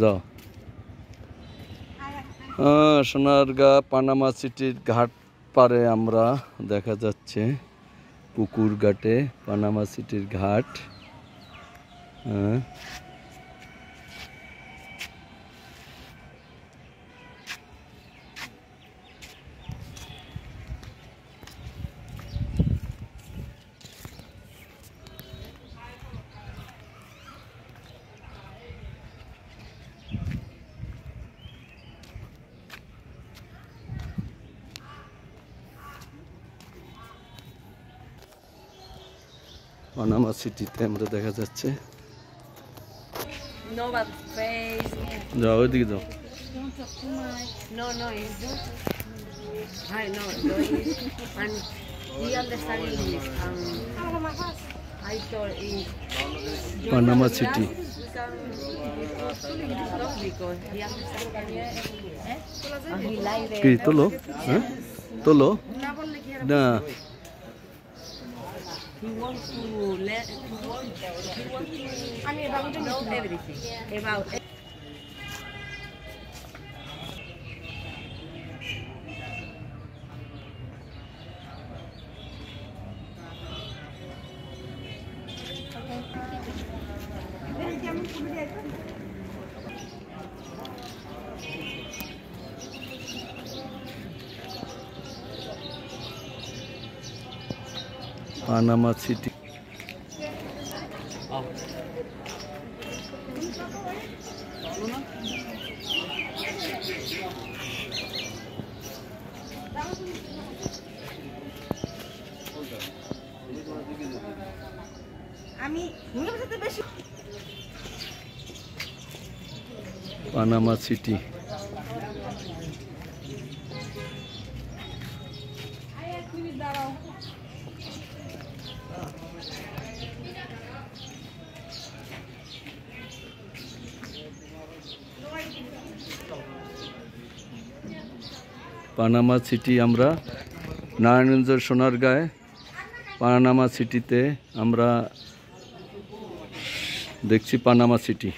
যাও। সোনারগাঁ পানামা সিটির ঘাট পারে আমরা দেখা যাচ্ছে পুকুর ঘাটে পানামা সিটির ঘাট। পানামা সিটিতে আমরা দেখা যাচ্ছে। যাও ওইদিকে যাও। পানামা সিটি কি তোলো? হ্যাঁ তোলো না। He wants to let. He wants to know everything about. Panama city Panama city Panama city আমরা নারায়ণগঞ্জের সোনারগাঁয়ে পানামা সিটিতে আমরা দেখছি পানামা সিটি